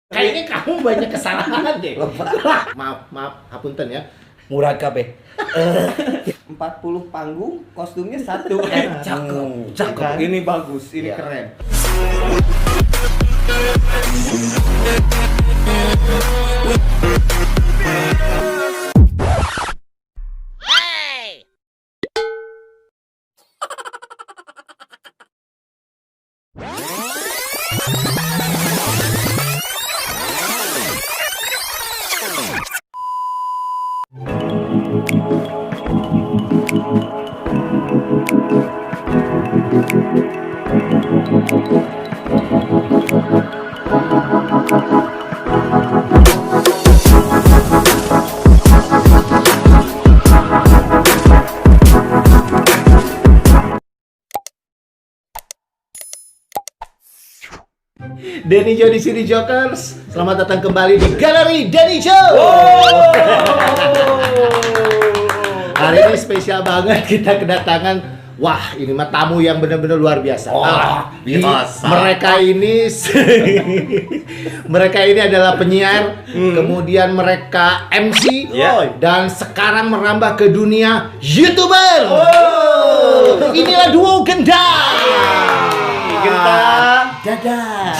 Kayaknya kamu banyak kesalahan deh. Maaf, hapunten ya. Murah kabeh. 40 panggung, kostumnya satu. Cakep. Ini bagus, ini Ya. keren. Denny Joe di sini Jokers. Selamat datang kembali di Galeri Denny Joe. Hari ini spesial banget kita kedatangan. Wah, ini mah tamu yang benar-benar luar biasa. Biasa. Mereka ini adalah penyiar, kemudian mereka MC, dan sekarang merambah ke dunia YouTuber. Inilah duo Gendang. Dadah.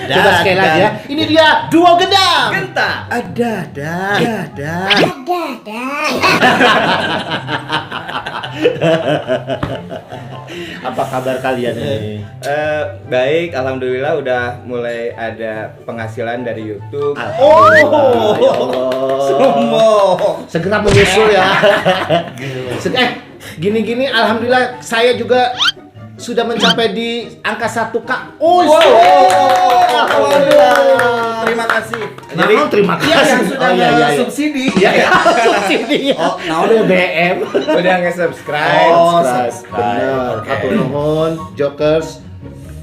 Coba sekali lagi ya. Ini dia duo Gendang. Genta. Apa kabar kalian ini? Baik, alhamdulillah udah mulai ada penghasilan dari YouTube. Sombong. Segera menyusul ya. Gini-gini alhamdulillah saya juga sudah mencapai di angka 1K. Alhamdulillah. Terima kasih. Jadi terima kasih. Subsidi. Subsidi. BBM. Udah nge-subscribe. Benar. Hatur nuhun, Jokers.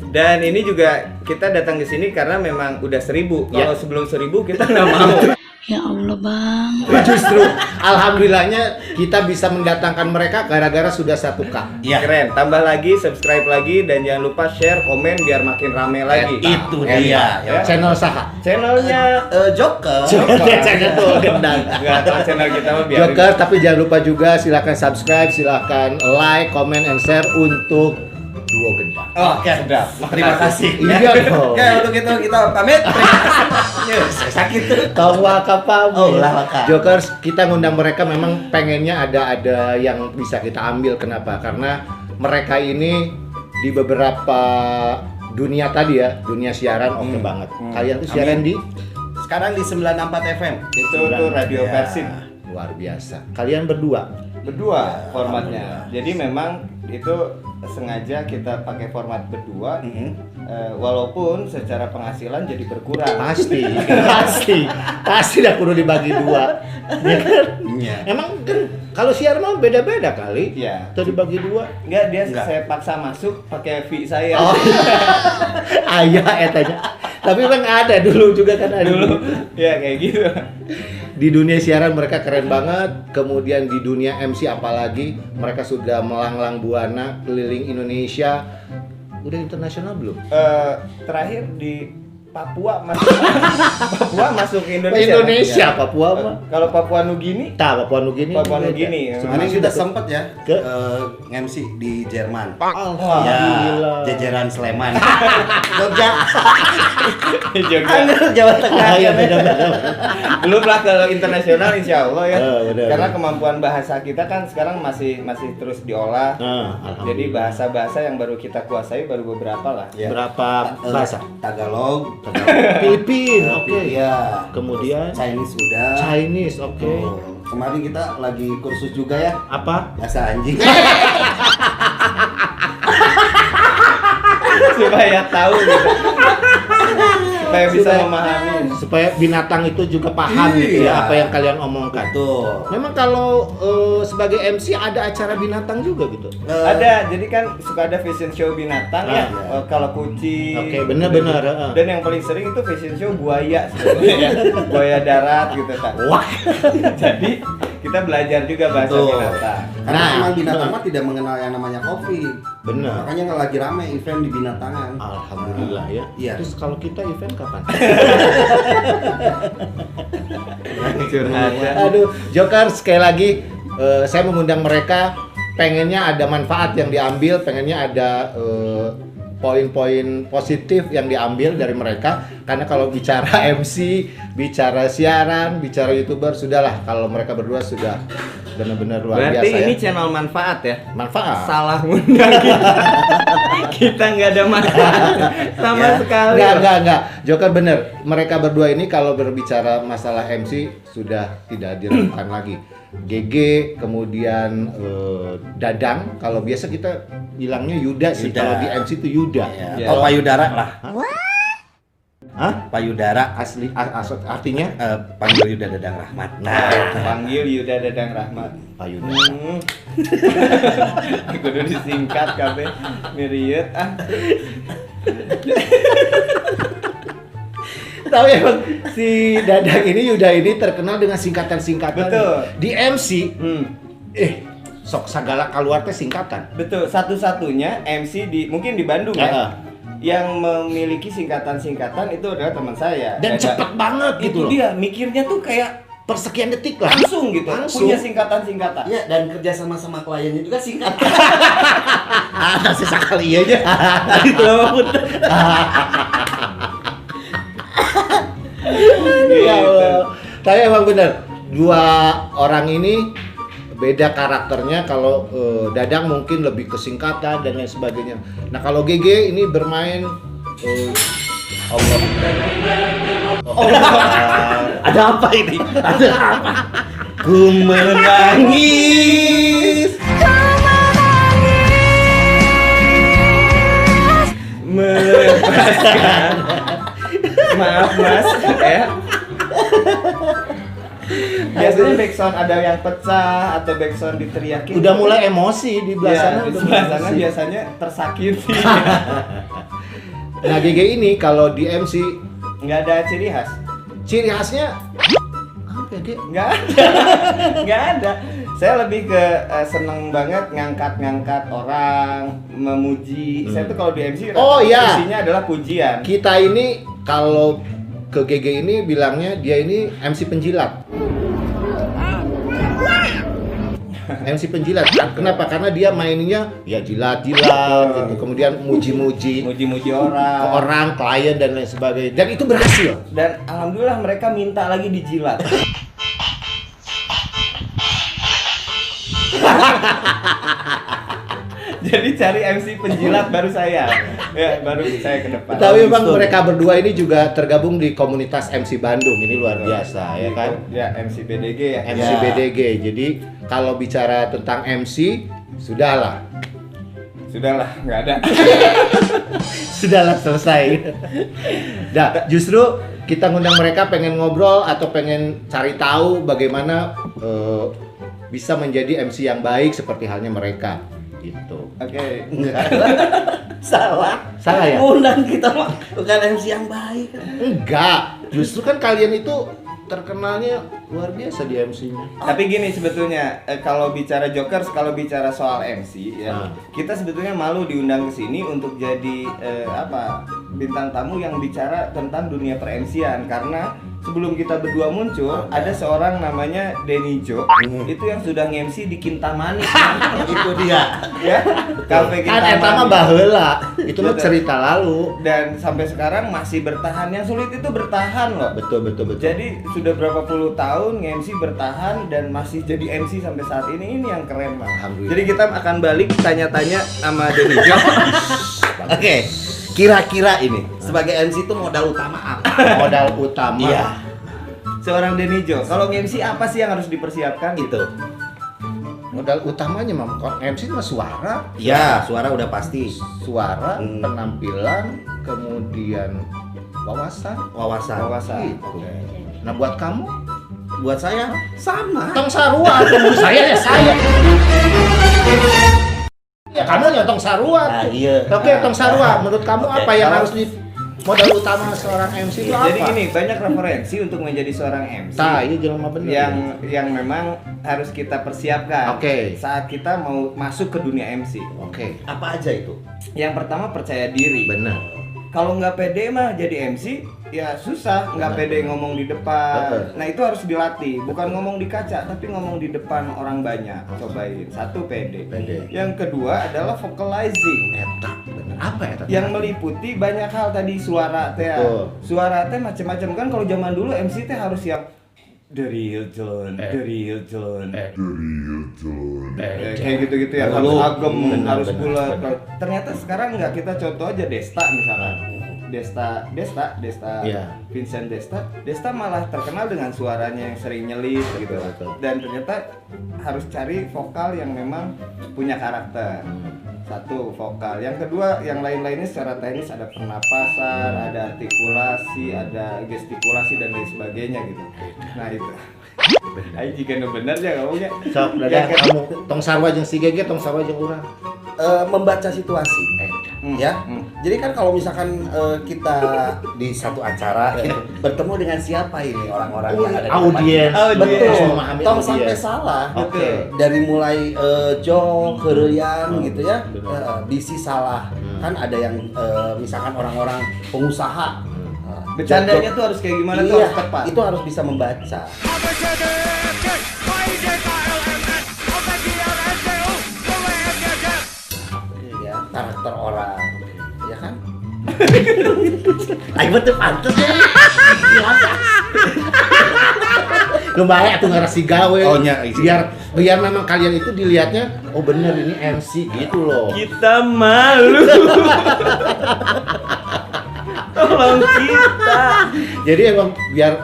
Dan ini juga kita datang ke sini karena memang udah 1000. Ya. Kalau sebelum 1000 kita nggak mau. Ya Allah bang. Justru alhamdulillahnya kita bisa mendatangkan mereka gara-gara sudah 1K. Keren. Tambah lagi, subscribe lagi, dan jangan lupa share, komen biar makin rame lagi. Itu dia. Ya. Channel Saha. Channelnya Joker. Channel tuh Gendang. nggak tahu channel kita mah biarin. Joker, tapi jangan lupa juga silakan subscribe, silakan like, comment, and share untuk duo Gendang. Oke, Sedap. terima kasih. Iya dong. Oke, untuk itu kita pamit. Sakit tuh. Tahu apa? Waka. Jokers, kita ngundang mereka memang pengennya ada yang bisa kita ambil. Kenapa? Karena mereka ini di beberapa dunia tadi ya, dunia siaran oke banget. Kalian tuh siaran di Sekarang di 94 FM. Itu tuh radio Ya. Persib. luar biasa. Kalian berdua. Berdua formatnya. Jadi memang itu sengaja kita pakai format berdua. Walaupun secara penghasilan jadi berkurang. Pasti dah perlu dibagi dua. Ya kan? Iya. Emang kan kalau siaran mah beda-beda kali. Iya. Atau dibagi dua. Enggak, saya paksa masuk pakai fee saya. Ayah etanya. Tapi memang ada dulu juga kan ada. Dulu. Ya kayak gitu. Di dunia siaran mereka keren banget. Kemudian di dunia MC apalagi mereka sudah melanglang buana keliling Indonesia. Udah internasional belum? Terakhir di Papua masuk Indonesia. Papua mah. Kalau Papua Nugini, Papua Nugini. Kemarin sudah sempat ya Ke? MC di Jerman. Alhamdulillah. Ya, jajaran Sleman. Jogja. Jogja. Jawa Tengah. Iya benar-benar. Belum lah kalau internasional insya Allah ya. Benar. Karena kemampuan bahasa kita kan sekarang masih terus diolah. Jadi bahasa-bahasa yang baru kita kuasai baru beberapa lah. Ya. Berapa bahasa? Tagalog. Filipin, oke. Ya. Kemudian Chinese udah. Chinese, oke. Oh, kemarin kita lagi kursus juga ya. Apa? Bahasa anjing. Supaya tahu gitu. Supaya bisa memahami. Supaya binatang itu juga paham gitu Iya. ya apa yang kalian omongkan. Tuh. Memang kalau sebagai MC ada acara binatang juga gitu. Ada, jadi kan suka ada fashion show binatang ya. Kalau kucing. Oke, benar-benar. Dan yang paling sering itu fashion show buaya sebenarnya. Buaya darat gitu kan. Wah. Jadi kita belajar juga bahasa Betul. binatang. Karena Nah, emang binatang mah tidak mengenal yang namanya kopi. Benar. Makanya nggak lagi rame event di Binatangan. Alhamdulillah ya. Iya. Terus kalau kita event kapan? Curhat. Aduh, Joker sekali lagi saya mengundang mereka, pengennya ada manfaat yang diambil, pengennya ada poin-poin positif yang diambil dari mereka. Karena kalau bicara MC, bicara siaran, bicara YouTuber, sudahlah kalau mereka berdua sudah benar-benar luar Berarti biasa ini ya. channel manfaat ya? Manfaat. Salah ngundang kita. Kita nggak ada manfaat sama Ya. sekali. Enggak. Joker bener. Mereka berdua ini kalau berbicara masalah MC sudah tidak diragukan lagi. GG, kemudian Dadang. Kalau biasa kita bilangnya Yuda sih. Yuda. Kalau di MC itu Yuda. Ya. Ya. Oh, payudara lah. Hah? Payudara. Asli artinya Panggil Yuda Dadang Rahmat. Nah, panggil Yuda Dadang Rahmat. Payudara. Kudu disingkat kabeh miriet Tapi emang si Dadang ini, Yuda ini terkenal dengan singkatan-singkatan. Betul. Di MC, Hmm. sok sagala keluar teh singkatan. Betul, satu-satunya MC mungkin di Bandung ya. Yang memiliki singkatan-singkatan itu adalah teman saya. Dan cepet banget Itu gitu loh. dia, mikirnya tuh kayak Persekian detik lah. langsung gitu. Langsung. Punya singkatan-singkatan. Ya, dan kerja sama kliennya juga singkat. Ada sesekali aja. Itu punten. Ya Allah. Tapi emang bener, dua orang ini beda karakternya. Kalau Dadang mungkin lebih kesingkatan dan lain sebagainya. Nah kalau GG ini bermain Allah. Ada apa ini? Ada apa? Ku menangis. Melepaskan. Maaf Mas ya. Biasanya backsound ada yang pecah atau backsound diteriakin. Udah mulai emosi di belah sana. di udah sebelah mulai sana emosi. biasanya tersakiti. Nah GG ini kalau di MC Nggak ada ciri khas. ciri khasnya apa ya, Ge? Nggak ada. Nggak ada. Saya lebih ke seneng banget ngangkat-ngangkat orang, memuji. Saya tuh kalau di MC Oh, iya. isinya adalah pujian. Kita ini kalau ke GG ini bilangnya dia ini MC penjilat. MC penjilat. Kenapa? Karena dia mainnya ya jilat-jilat gitu. Kemudian muji-muji Muji-muji ke orang. orang, klien dan lain sebagainya. Dan itu berhasil. Dan alhamdulillah mereka minta lagi dijilat. Jadi cari MC penjilat baru saya. Ya, baru saya ke depan. Tapi memang mereka berdua ini juga tergabung di komunitas MC Bandung. Ini luar biasa ya kan? Ya, MC BDG ya. MC Ya. BDG. Jadi kalau bicara tentang MC, sudahlah. Sudahlah, nggak ada. Sudahlah selesai. Nah, justru kita ngundang mereka pengen ngobrol atau pengen cari tahu bagaimana bisa menjadi MC yang baik seperti halnya mereka gitu. Oke. Salah. Salah ya? Undang kita mah bukan MC yang baik. Enggak, justru kan kalian itu terkenalnya luar biasa di MC-nya. Tapi gini sebetulnya kalau bicara Jokers, kalau bicara soal MC ya, kita sebetulnya malu diundang ke sini untuk jadi bintang tamu yang bicara tentang dunia per-MC-an karena sebelum kita berdua muncul ada seorang namanya Denny Jo itu yang sudah nge-MC di Kintamani. Itu dia. Ya, Cafe Kan eta mah Kintamani. baheula. Itu mah Betul. cerita lalu. Dan sampai sekarang masih bertahan. Yang sulit itu bertahan loh. Betul. Jadi sudah berapa puluh tahun nge-MC bertahan dan masih jadi MC sampai saat ini yang keren Bang. Alhamdulillah. Jadi kita akan balik tanya-tanya sama Denny Jo. Oke. Kira-kira ini sebagai MC itu modal utama apa? Modal utama. Iya. Seorang Denny Jo. Kalau nge-MC apa sih yang harus dipersiapkan gitu? Modal utamanya mah MC mah suara, Ya, suara udah pasti. suara, Hmm. penampilan, kemudian wawasan. Wawasan. Gitu. Nah buat kamu, Buat saya sama. tong sarua, menurut saya ya saya. Ya kamu ya tong sarua. Nah, iya. Oke, tong sarua. Menurut kamu Oke, apa yang kalau- harus di modal utama seorang MC itu apa? Jadi gini, banyak referensi untuk menjadi seorang MC. Tah, iya jelema bener. Yang memang harus kita persiapkan Oke. saat kita mau masuk ke dunia MC. Oke. Apa aja itu? Yang pertama percaya diri. Benar. Kalau nggak pede mah jadi MC ya susah, nggak Benar. pede ngomong di depan. Betul. Nah itu harus dilatih, bukan ngomong di kaca tapi ngomong di depan orang banyak. Cobain. Satu pede. Pede. Yang kedua adalah vocalizing. Eta, bener. Apa eta? Yang meliputi banyak hal tadi, suara teh. Betul. Suara teh macam-macam kan. Kalau zaman dulu MC teh harus yang the real John, the real John. Kayak gitu-gitu ya, harus Betul. agem, Benar, harus benar, bulat. benar. Ternyata sekarang nggak, kita contoh aja Desta misalkan. Desta Iya. Vincent Desta malah terkenal dengan suaranya yang sering nyelip gitu. Betul. Dan ternyata harus cari vokal yang memang punya karakter. Satu, vokal. Yang kedua, yang lain-lainnya secara teknis ada pernapasan, ada artikulasi, ada gestikulasi dan lain sebagainya gitu. Nah itu. Ayo jika benar ya ngomongnya. Sok, Yang dadah ke- kamu tong sarwa jeung si Gege, tong sarwa jeung urang. Membaca situasi. Ya, Hmm. jadi kan kalau misalkan kita di satu acara bertemu dengan siapa ini orang-orang yang ada di tempat Audiens. kita. Audiens. Betul. Memahami Tong audiens. sampai salah. Oke. Dari mulai jok, kereyan gitu ya, benar. bisi salah. Kan ada yang misalkan orang-orang pengusaha. Bercandanya tuh harus kayak gimana tuh, Iya, harus tepat. itu harus bisa membaca. Ya, karakter orang, ya kan? Aing betul pantes ya. Kebaik atuh ngarasi gawe. Oh, nya, biar memang kalian itu dilihatnya oh bener ini MC gitu loh. Kita malu. Tolong kita. Jadi emang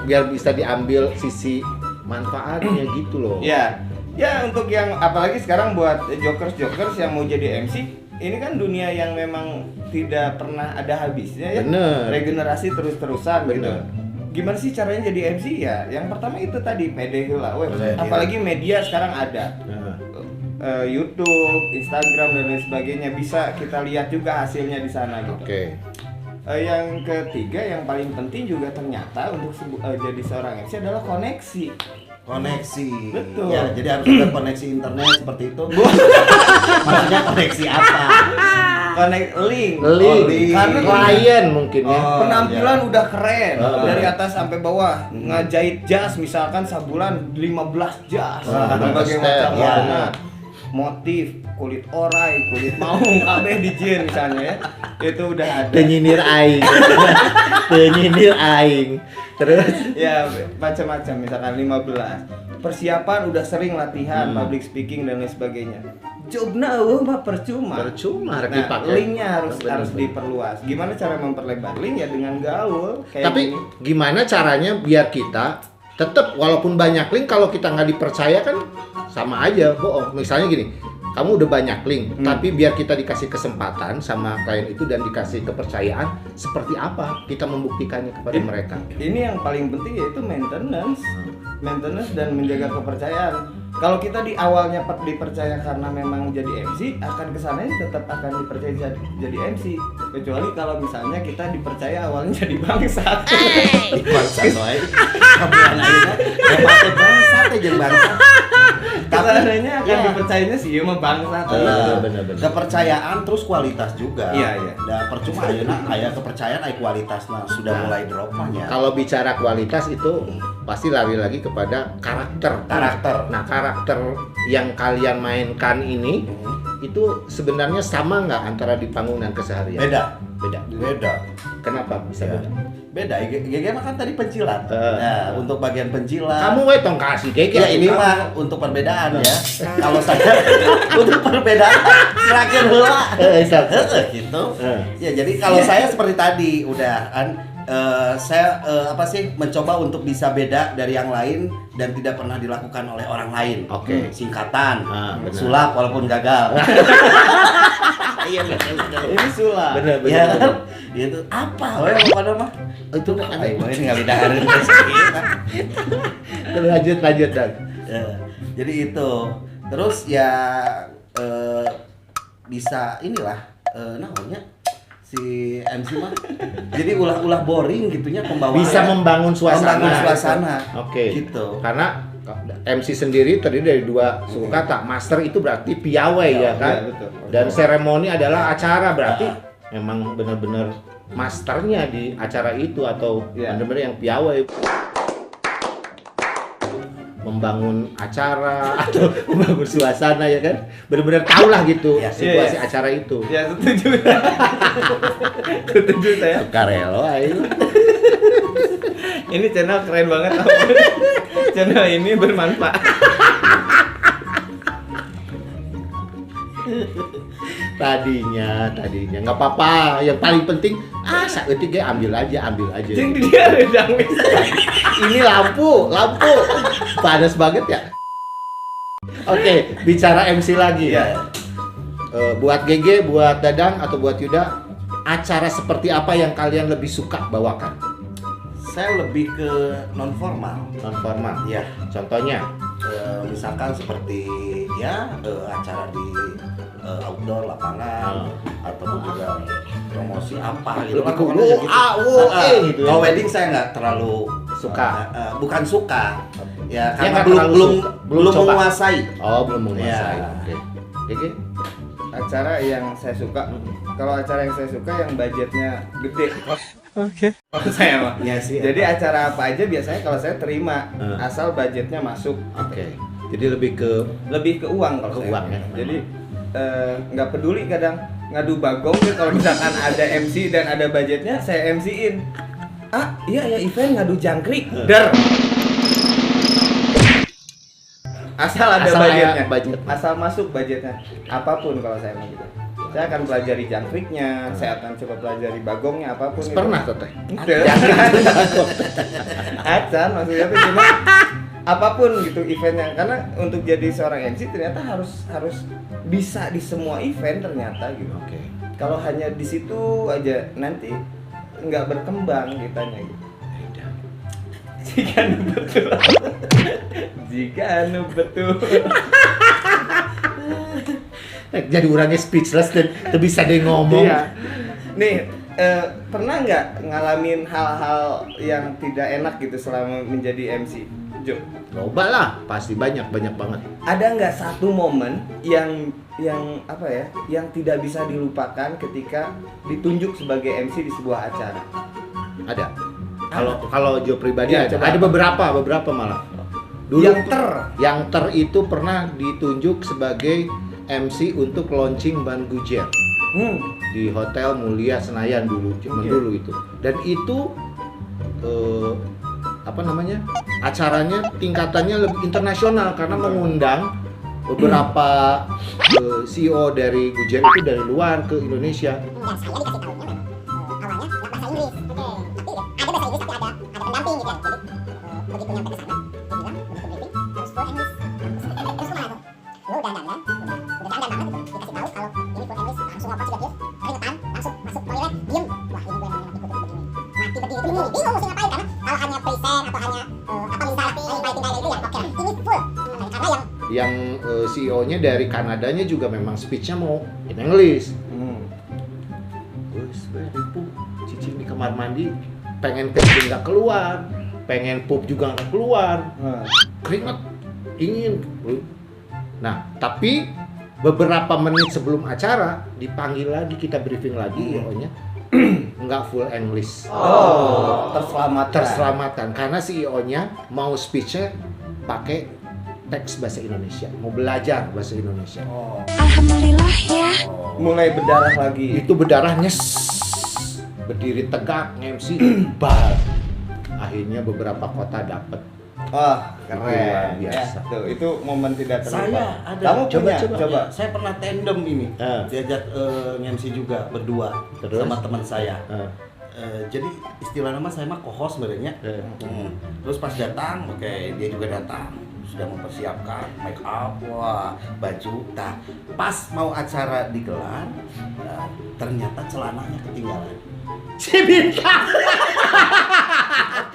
biar bisa diambil sisi manfaatnya gitu loh. Ya, ya untuk yang apalagi sekarang buat jokers yang mau jadi MC, ini kan dunia yang memang tidak pernah ada habisnya ya. Bener. Regenerasi terus-terusan gitu. Bener. Gimana sih caranya jadi MC ya? Yang pertama itu tadi pede heula. Weh, Percaya diri. apalagi media sekarang ada. Nah, YouTube, Instagram dan lain sebagainya, bisa kita lihat juga hasilnya di sana gitu. Oke. Yang ketiga yang paling penting juga ternyata untuk jadi seorang MC adalah koneksi. Koneksi. Betul. Ya, jadi harus ada koneksi internet seperti itu. Maksudnya koneksi apa? Link. Link. Karena Klien mungkin ya. Oh, penampilan udah keren dari atas sampai bawah. Hmm. Ngajahit jas misalkan sebulan 15 jas. step, Berbagai macam ya. warna. Motif, kulit orai, kulit maung, kabeh dijieun misalnya ya. Itu udah ada. Penyinir aing. Penyinir aing. Terus Ya macam-macam, misalkan 15. Persiapan udah sering latihan, Hmm. public speaking dan lain sebagainya. Jobna mah percuma. percuma rek Nah, dipakai. linknya harus Bener. diperluas. Gimana cara memperlebar link ya dengan gaul kayak Tapi gini. gimana caranya biar kita tetap walaupun banyak link kalau kita nggak dipercaya kan sama aja bohong. Misalnya gini, kamu udah banyak link, tapi biar kita dikasih kesempatan sama klien itu dan dikasih kepercayaan, seperti apa kita membuktikannya kepada mereka? Ini yang paling penting yaitu maintenance dan menjaga kepercayaan. Kalau kita di awalnya dipercaya karena memang jadi MC, akan kesananya tetap akan dipercaya jadi MC. Kecuali kalau misalnya kita dipercaya awalnya jadi bangsat. Bangsa soalnya. Kamuan ayeuna hebat bangsa teh jeung bangsa. Kesananya akan dipercayanya sih mah bangsat. Bener. Kepercayaan terus kualitas juga. Iya. Da percuma ayeuna aya kepercayaan aya kualitasna sudah mulai drop mah nya. Kalau bicara kualitas itu pasti lari lagi kepada karakter. Nah, karakter yang kalian mainkan ini itu sebenarnya sama nggak antara di panggung dan keseharian? Beda. Kenapa bisa Ya. beda? Beda. GG mah kan tadi pencilan. Eh. Nah, untuk bagian pencilan. Kamu we tong kasih Gege. Ya ini mah untuk perbedaan ya. Kalau saya untuk perbedaan terakhir heula. Gitu. Ya jadi kalau saya seperti tadi udah kan saya mencoba untuk bisa beda dari yang lain dan tidak pernah dilakukan oleh orang lain. Oke. Singkatan, Benar. sulap walaupun gagal. Iya benar. Ini sulap. Bener. Ya kan? Itu apa? Weh pokoknya mah. Itu kan aing mah tinggal didahareun Lanjut Dan. Ya, jadi itu. Terus ya bisa inilah namanya si MC mah. Jadi ulah-ulah boring gitunya pembawaan. Bisa membangun suasana. Membangun suasana. Oke. Gitu. Karena MC sendiri terdiri dari dua suku kata. Master itu berarti piawai ya kan? Iya, betul. Dan seremoni adalah acara, berarti memang benar-benar masternya di acara itu atau Iya. benar-benar yang piawai membangun acara atau membangun suasana ya kan? Benar-benar tahu lah gitu Iya, situasi iya. acara itu. Ya setuju. Setuju saya. Karelo ayo. Ini channel keren banget. Channel ini bermanfaat. Tadinya nggak apa-apa. Yang paling penting saat itu ambil aja. Jeung dia redang Ini lampu panas banget ya. Oke, bicara MC lagi ya. Buat GG, buat Dadang atau buat Yuda, acara seperti apa yang kalian lebih suka bawakan? Saya lebih ke non formal. Non formal. Ya, Contohnya, misalkan seperti ya acara di outdoor lapangan ataupun juga promosi apa gitu. Lebih ke Pokoknya gitu. gitu ya. Kalau wedding saya nggak terlalu Suka. bukan suka. Ya Ya, karena nggak belum terlalu belum belum belum coba. menguasai. belum menguasai. Ya. Oke. GG? acara yang saya suka. Kalau acara yang saya suka yang budgetnya gede. Kalau saya mah. Ya sih. Jadi acara apa aja biasanya kalau saya terima asal budgetnya masuk. Oke. Jadi lebih ke Uang kalau Ke saya. uang, ya. Jadi nggak peduli kadang ngadu bagong ya kalau misalkan ada MC dan ada budgetnya saya MC-in. Iya ya event ngadu jangkrik. Der. Asal ada Asal budgetnya. ada budget. Asal masuk budgetnya. Apapun kalau saya mah gitu. Saya akan pelajari jangkriknya, saya akan coba pelajari bagongnya apapun itu. pernah teteh. Acan maksudnya tuh cuma apapun gitu eventnya, karena untuk jadi seorang MC ternyata harus bisa di semua event ternyata gitu. Oke. Kalau hanya di situ aja nanti nggak berkembang kitanya gitu. Jika anu betul. Jika anu betul. Jadi orangnya speechless dan tidak bisa dia ngomong. Iya. Nih, pernah nggak ngalamin hal-hal yang tidak enak gitu selama menjadi MC, Jo? Loba lah, pasti banyak banget. Ada nggak satu momen yang apa ya, yang tidak bisa dilupakan ketika ditunjuk sebagai MC di sebuah acara? Ada. Kalau Jo pribadi Ya, ada. coba. Ada beberapa malah. Yang ter itu pernah ditunjuk sebagai MC untuk launching Ban Gujer di Hotel Mulia Senayan dulu, Iya. dulu itu. Dan itu acaranya tingkatannya lebih internasional karena mengundang beberapa CEO dari Gujer itu dari luar ke Indonesia. Dan saya dikasih tahunya memang awalnya nggak bahasa Inggris, tapi ada bahasa Inggris tapi ada pendamping gitu ya. Jadi begitu nyampe ke sana, dia bilang begitu briefing harus full English. Terus kemana tuh? Lu udah dandan gitu, dikasih tahu kalau ini full English, langsung ngopot juga dia, keringetan, langsung masuk toilet, diem. Wah ini gue emang ikutin begini, mati berdiri itu bingung mesti ngapain karena kalau hanya present atau hanya misalnya inviting direct itu ya oke, ini full. Karena Yang CEO-nya dari Kanadanya juga memang speech-nya mau in English. Cicing di kamar mandi pengen kencing nggak keluar, pengen pup juga nggak keluar, keringet ingin. Nah tapi beberapa menit sebelum acara dipanggil lagi, kita briefing lagi CEO-nya nggak full English. Terselamatkan karena CEO-nya mau speech-nya pakai teks bahasa Indonesia, mau belajar bahasa Indonesia. Alhamdulillah ya. Mulai berdarah lagi. Itu berdarahnya berdiri tegak MC bar. Akhirnya beberapa kota dapat. Wah, Itu luar keren. biasa. Ya, tuh, itu momen tidak terlupa. Saya ada. Kamu Coba. coba. Saya pernah tandem ini. Eh. Diajak MC juga berdua Terus? sama teman saya. Eh. Jadi istilah nama saya mah co-host sebenarnya. Terus pas datang, oke, dia juga datang, sudah mempersiapkan make up, wah, baju. Nah, pas mau acara digelar, ternyata celananya ketinggalan. Si Bintang.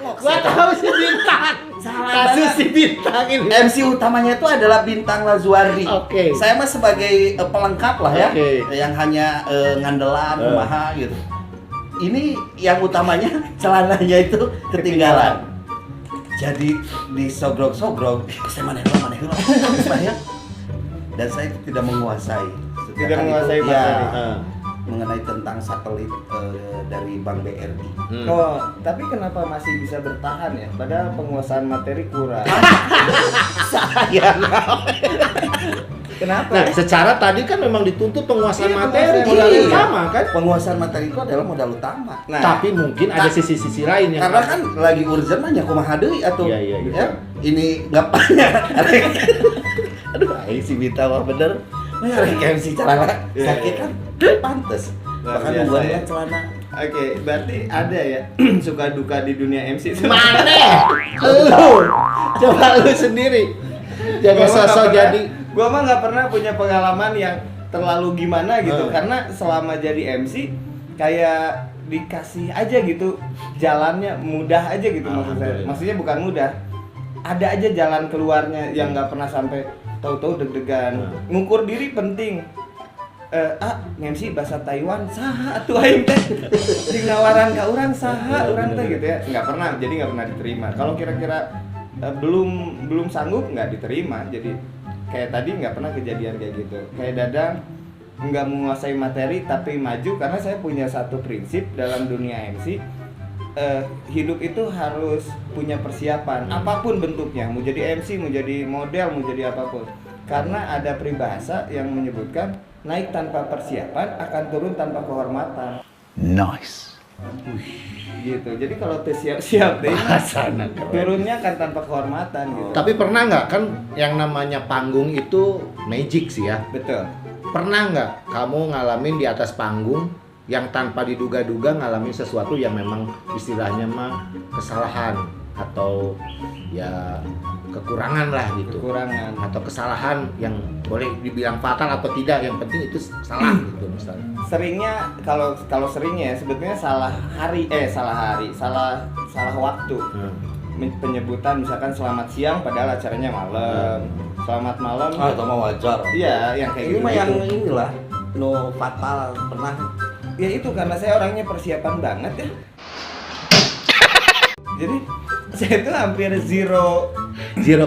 Gua tahu si Bintang. Kasus si Bintang ini. MC utamanya itu adalah Bintang Lazuardi. Oke. Saya mah sebagai pelengkap lah ya, Oke. yang hanya ngandelan, kumaha gitu. Ini yang utamanya celananya itu ketinggalan. Jadi disogrok-sogrok, saya mana heula. Dan saya tidak menguasai. Tidak menguasai ya, materi. mengenai tentang satelit dari Bank BRI. Oh, tapi kenapa masih bisa bertahan ya? Padahal penguasaan materi kurang. Saya Kenapa? Nah, secara tadi kan memang dituntut penguasaan Iya, materi penguasaan modal materi. utama kan. penguasaan materi itu adalah modal utama. Nah, Tapi mungkin ada sisi-sisi lain yang Karena kan lagi urgent mah nya kumaha deui atuh. Iya, iya, iya. Ya, ini gampangnya. Aduh, aing si Bita mah bener. Nah, rek MC celana Iya, sakit iya. kan pantes. Luar Bahkan biasa, membuatnya ya. celana. Oke, berarti ada ya suka duka di dunia MC. mana? Lu. Coba lu sendiri. Jangan sosok jadi Gua mah nggak pernah punya pengalaman yang terlalu gimana gitu, karena selama jadi MC kayak dikasih aja gitu jalannya mudah aja gitu maksud saya. Maksudnya bukan mudah, ada aja jalan keluarnya yang nggak pernah sampai tahu-tahu deg-degan. Ngukur diri penting. MC bahasa Taiwan saha atuh aing teh. Di nawaran ka urang saha urang teh gitu ya. Nggak pernah, jadi nggak pernah diterima. Kalau kira-kira belum sanggup nggak diterima. Jadi kayak tadi nggak pernah kejadian kayak gitu. Kayak Dadang nggak menguasai materi tapi maju karena saya punya satu prinsip dalam dunia MC. Hidup itu harus punya persiapan apapun bentuknya, mau jadi MC, mau jadi model, mau jadi apapun. Karena ada peribahasa yang menyebutkan naik tanpa persiapan akan turun tanpa kehormatan. Nice. Gitu. Jadi kalau siap-siap deh, Bahasana keren. turunnya akan tanpa kehormatan gitu. Tapi pernah nggak kan yang namanya panggung itu magic sih ya? Betul. Pernah nggak kamu ngalamin di atas panggung yang tanpa diduga-duga ngalamin sesuatu yang memang istilahnya mah kesalahan atau ya kekurangan lah gitu, Kekurangan. atau kesalahan yang boleh dibilang fatal atau tidak, yang penting itu salah gitu misalnya. Seringnya kalau seringnya sebetulnya salah waktu. Penyebutan misalkan selamat siang padahal acaranya malam. Selamat malam. Ah, itu mah wajar. Iya, yang kayak Ini gitu. mah yang inilah no fatal pernah. Ya itu karena saya orangnya persiapan banget ya. Jadi saya itu hampir zero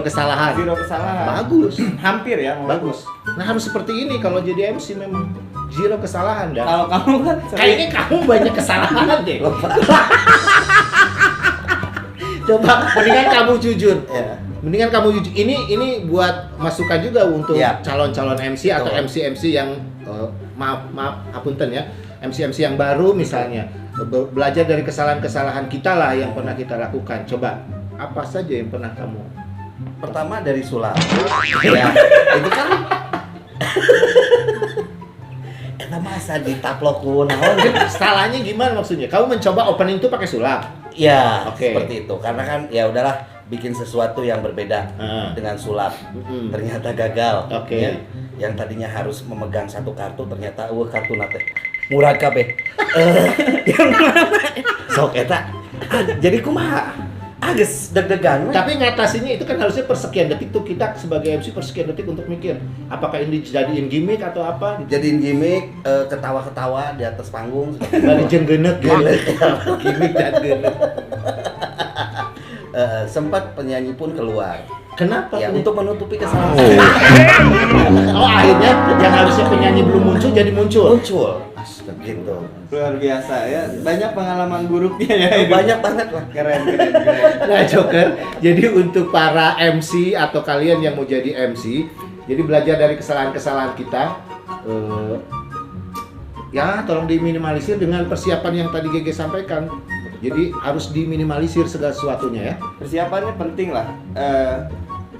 kesalahan. kesalahan. Bagus. Hampir ya, Bagus. Nah harus seperti ini kalau jadi MC memang zero kesalahan dan Kalau kamu kan kayaknya kamu banyak kesalahan deh. Coba mendingan kamu jujur. Ya. Mendingan kamu jujur. Ini buat masukan juga untuk Ya. calon-calon MC atau Betul. MC yang maaf apunten ya. MC yang baru misalnya belajar dari kesalahan-kesalahan kita lah yang pernah kita lakukan. Coba apa saja yang pernah kamu? Pertama dari sulap. Ya, itu kan eta masa ditaplok ku naon. Salahnya gimana maksudnya? Kamu mencoba opening itu pakai sulap. Ya, Oke. seperti itu. Karena kan ya udahlah bikin sesuatu yang berbeda dengan sulap. Mm-mm. Ternyata gagal. Oke. Ya. Yang tadinya harus memegang satu kartu ternyata kartu nate murah kabeh. Yang mana? Sok eta. Jadi kumaha? Geus deg-degan. we. Tapi ngatasinnya itu kan harusnya persekian detik tuh kita sebagai MC persekian detik untuk mikir apakah ini dijadiin gimmick atau apa? Jadiin gimmick, ketawa-ketawa di atas panggung. Dari jenggenek gitu. Gimmick dan genek. Sempat penyanyi pun keluar. Kenapa? Ya, penyanyi? untuk menutupi kesalahan. Oh akhirnya yang harusnya penyanyi belum muncul jadi muncul. Muncul. Gitu. luar biasa ya. Banyak pengalaman buruknya ya. hidup. Banyak banget lah. Keren. Nah Joker, jadi untuk para MC atau kalian yang mau jadi MC, jadi belajar dari kesalahan-kesalahan kita, ya tolong diminimalisir dengan persiapan yang tadi GG sampaikan. Jadi harus diminimalisir segala sesuatunya ya. Persiapannya penting lah.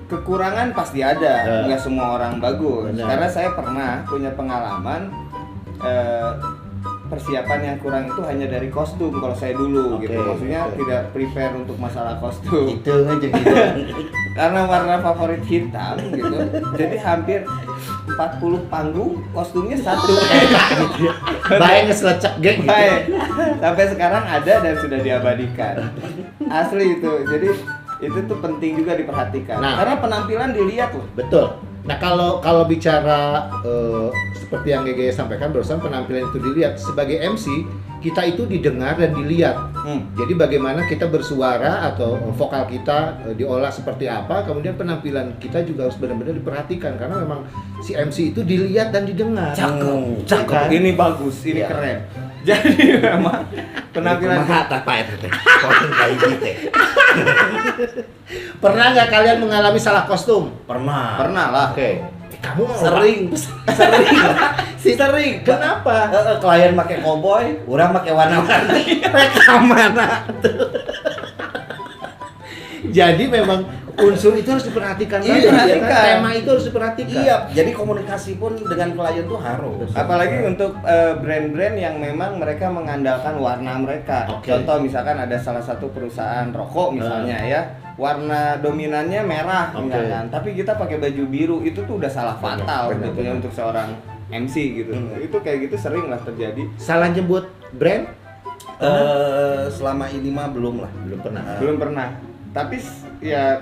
Kekurangan pasti ada, nggak semua orang bagus. Benar. Karena saya pernah punya pengalaman persiapan yang kurang itu hanya dari kostum kalau saya dulu Oke, gitu. Maksudnya oke. tidak prepare untuk masalah kostum. Itu aja gitu. Karena warna favorit hitam gitu. Jadi hampir 40 panggung, kostumnya satu. Baik ngeselecek geng gitu. Baik. Sampai sekarang ada dan sudah diabadikan. Asli itu. Jadi itu tuh penting juga diperhatikan. Nah. Karena penampilan dilihat loh. Betul. Nah kalau bicara seperti yang GG sampaikan barusan, penampilan itu dilihat. Sebagai MC kita itu didengar dan dilihat. Jadi bagaimana kita bersuara atau vokal kita diolah seperti apa, kemudian penampilan kita juga harus benar-benar diperhatikan karena memang si MC itu dilihat dan didengar. Cakep. Kan? Ini bagus, ini Iya. keren. Jadi memang penampilan Pernah nggak kalian mengalami salah kostum? Pernah. pernah lah. Oke. Kamu Sering. Sering. Kenapa? Klien pakai cowboy, orang pakai warna-warni. Rekaman tuh. Jadi memang unsur itu harus diperhatikan. Iya, kan? diperhatikan. Tema itu harus diperhatikan. Iya, jadi komunikasi pun dengan klien tuh harus. Apalagi untuk brand-brand yang memang mereka mengandalkan warna mereka. Oke. Contoh misalkan ada salah satu perusahaan rokok misalnya ya, warna dominannya merah Oke. misalkan, tapi kita pakai baju biru, itu tuh udah salah fatal Benar, sebetulnya benar. untuk seorang MC gitu. Itu kayak gitu sering lah terjadi. Salah nyebut brand? Selama ini mah belum lah. Belum pernah. Belum pernah. Tapi ya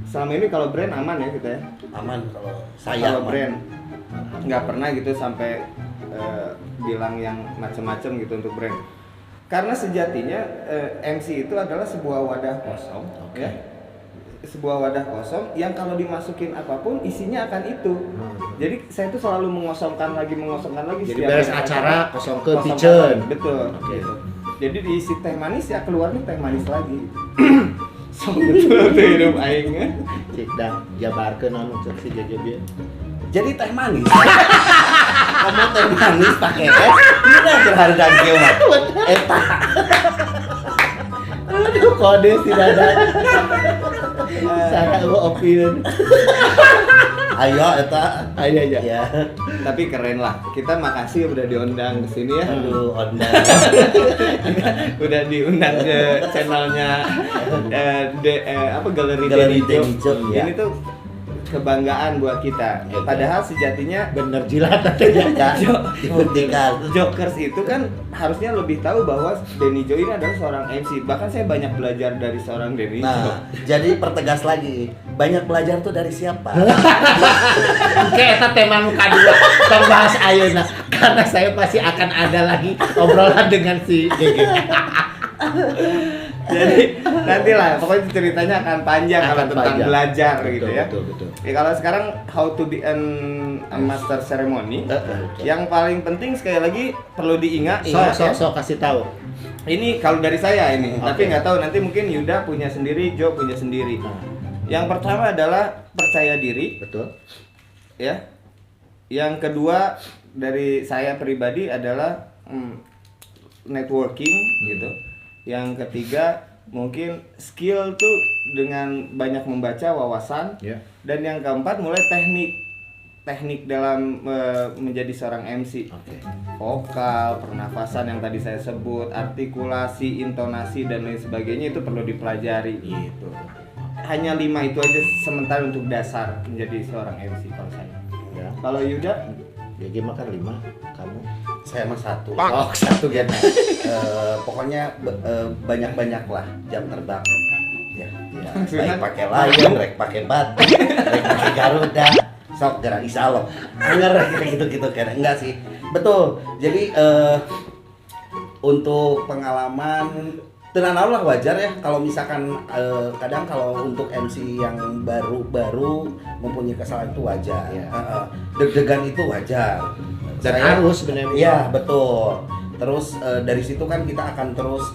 selama ini kalau brand aman ya kita ya. Aman kalau saya Kalau aman. brand nggak pernah gitu sampai bilang yang macam-macam gitu untuk brand. Karena sejatinya MC itu adalah sebuah wadah kosong, Oke. ya. Sebuah wadah kosong yang kalau dimasukin apapun isinya akan itu. Jadi saya itu selalu mengosongkan lagi. Jadi setiap beres ada acara kosong ke kosongkan kitchen. lagi. Betul. Oke. Gitu. Jadi diisi teh manis ya keluarnya teh manis lagi. So betul tuh hidup aingnya. Cik dah jabarkeun anu cek si GG bieu. Jadi teh manis. Kamu teh manis pakai es, tidak berharga kieu mah. Eta. Aduh kode tidak ada. Saya opinion. Ayo eta. Ayo aja. Ya. Tapi keren lah. Kita makasih udah diundang ke sini ya. Aduh, onda. Udah diundang ke channelnya Galeri Galeri Denijo. Denijo, ya. Ini tuh kebanggaan buat kita. Padahal sejatinya Bener jilat aja. Dibuktikan. Jokers itu kan harusnya lebih tahu bahwa Denijo ini adalah seorang MC. Bahkan saya banyak belajar dari seorang Denijo. Nah, jadi pertegas lagi. Banyak belajar tuh dari siapa? Oke, eta tema nu kadua. Tong bahas ayeuna karena saya pasti akan ada lagi obrolan dengan si GG. Jadi nantilah pokoknya ceritanya akan panjang kalau Akan tentang panjang. belajar Betul, gitu ya. betul. Ya kalau sekarang how to be a master ceremony. Yang paling penting sekali lagi perlu diingat ya. So kasih tahu. Ini kalau dari saya ini, Oke. tapi nggak tahu nanti mungkin Yuda punya sendiri, Jo punya sendiri. Yang pertama adalah percaya diri, Betul. ya. Yang kedua dari saya pribadi adalah networking gitu. Yang ketiga mungkin skill tuh dengan banyak membaca wawasan. Ya. Dan yang keempat mulai teknik dalam menjadi seorang MC. Oke. Vokal, pernafasan yang tadi saya sebut, artikulasi, intonasi dan lain sebagainya itu perlu dipelajari gitu. Hanya 5 itu aja sementara untuk dasar menjadi seorang MC kalau saya. Ya. Kalau Yuda, GG makan 5, kamu Saya mah satu. oh 1 gen. Pokoknya banyak-banyak lah jam terbang. Ya, ya. Maksudnya? Baik pakai Lion, rek pakai Batik, rek pakai Garuda, sok gerak Isalok. Anger kayak gitu-gitu kan. Enggak sih. Betul. Jadi untuk pengalaman tenang lah wajar ya kalau misalkan kadang kalau untuk MC yang baru mempunyai kesalahan itu wajar. Iya. Deg-degan itu wajar. Dan harus sebenarnya. Iya betul. Terus dari situ kan kita akan terus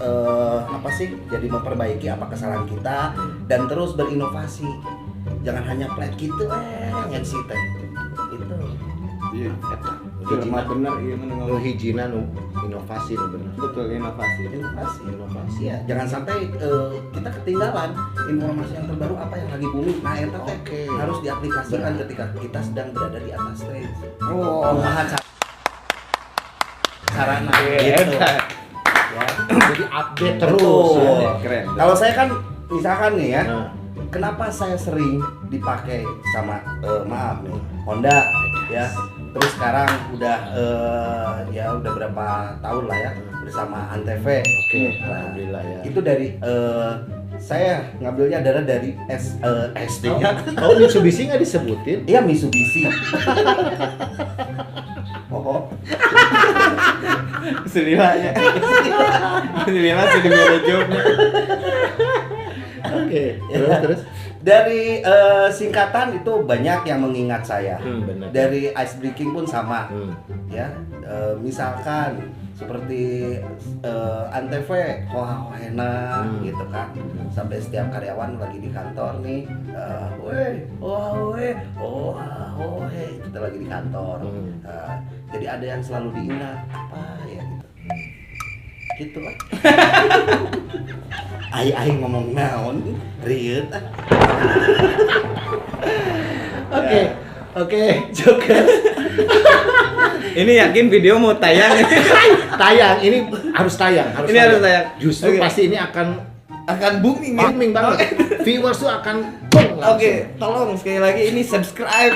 apa sih? Jadi memperbaiki apa kesalahan kita dan terus berinovasi. Jangan hanya flat gitu MC teh. Itu. iya, itu lemah bener iya Nu ngomong. hijina nu inovasi nu bener. Betul, inovasi. Inovasi ya. Jangan sampai kita ketinggalan informasi yang terbaru apa yang lagi booming. Nah, itu teh Oke. harus diaplikasikan ketika kita sedang berada di atas stage. Oh, Sarana iya, gitu. enak. Ya. Jadi update terus. Betul. Ya. Keren. Kalau saya kan misalkan nih ya, Nah, kenapa saya sering dipakai sama maaf nih Honda ya. Terus sekarang udah udah berapa tahun lah ya bersama Antv. Oke, Nah, alhamdulillah ya. itu dari saya ngambilnya adalah dari SD-nya. Oh, Mitsubishi nggak disebutin? Iya, Mitsubishi. Oh, Senilanya. Senilanya sudah ada jawabnya. Oke, terus. dari singkatan itu banyak yang mengingat saya. Benar. Dari ice breaking pun sama. Ya, misalkan seperti Antv, hoha-hohena gitu kan. Sampai setiap karyawan lagi di kantor nih, kita lagi di kantor. Jadi ada yang selalu diingat apa ya gitu lah. Ai ngomong naon, riut. Oke, Joker. Ini yakin video mau tayang? Tayang, ini harus tayang. Ini harus tayang. Justru Oke. pasti ini akan booming ya? booming banget. Viewers tuh akan boom langsung. Oke, tolong sekali lagi ini subscribe,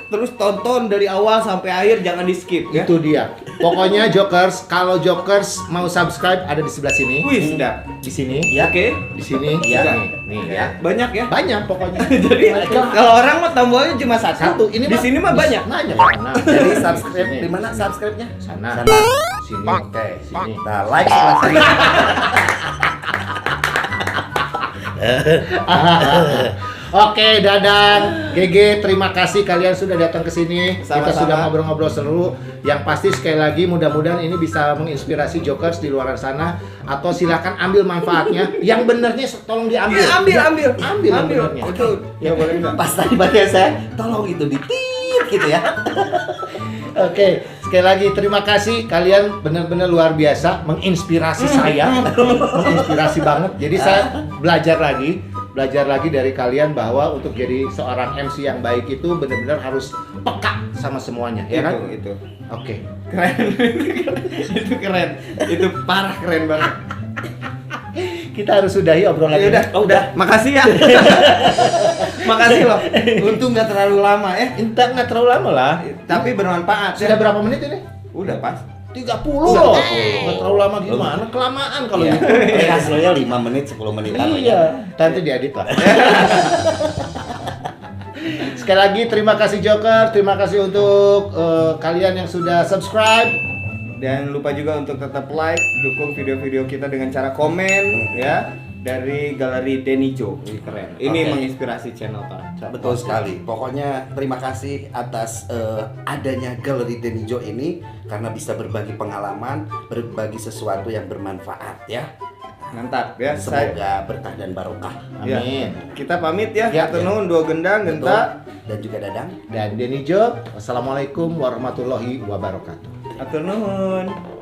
terus tonton dari awal sampai akhir, jangan di skip ya. Itu dia. Pokoknya Jokers, kalau Jokers mau subscribe ada di sebelah sini. Wih, sudah. Di sini. Ya. Oke. Di sini. Iya. Nih ya. Banyak ya. Banyak pokoknya. Jadi kalau orang mah tombolnya cuma satu. Satu. Ini di sini mah banyak. Banyak. Nah, Jadi subscribe Sini. di mana subscribe-nya? Sana. Sana. Sini. Oke. Sini. Nah, like sebelah sini. Oke, Dadang, GG, terima kasih kalian sudah datang ke sini. Kita Sama-sama. sudah ngobrol-ngobrol seru. Yang pasti sekali lagi mudah-mudahan ini bisa menginspirasi Jokers di luar sana, atau silakan ambil manfaatnya. Yang benernya tolong diambil. Iya, ambil. Ambil yang benernya. Itu ya boleh enggak? Pas tadi bagian saya, tolong itu ditit gitu ya. Oke, sekali lagi terima kasih, kalian benar-benar luar biasa, menginspirasi saya, menginspirasi banget. Jadi saya belajar lagi dari kalian bahwa untuk jadi seorang MC yang baik itu benar-benar harus peka sama semuanya, ya kan? Itu. Oke. Keren. Itu keren. Itu parah keren banget. Kita harus sudahi obrolan Ya ini. udah. Makasih ya. Makasih loh. Untung nggak terlalu lama ya. Nggak terlalu lama lah. Tapi bermanfaat. Sudah berapa menit ini? Udah pas. 30 loh. Nggak terlalu lama gimana? Kelamaan kalau gitu. Hasilnya 5 menit, 10 menit. Iya, nanti diedit lah. Sekali lagi terima kasih Joker, terima kasih untuk kalian yang sudah subscribe. Dan lupa juga untuk tetap like, dukung video-video kita dengan cara komen ya, dari Galeri Denijo. Ini keren. Ini Oke. menginspirasi channel Pak. Betul sekali. Pokoknya terima kasih atas adanya Galeri Denijo ini karena bisa berbagi pengalaman, berbagi sesuatu yang bermanfaat ya. Mantap ya. Semoga berkah dan barokah. Ya. Amin. Kita pamit ya. Ya. Aturnuhun, dua gendang, genta. Dan juga Dadang. Dan Denijo, wassalamualaikum warahmatullahi wabarakatuh. Aturnuhun.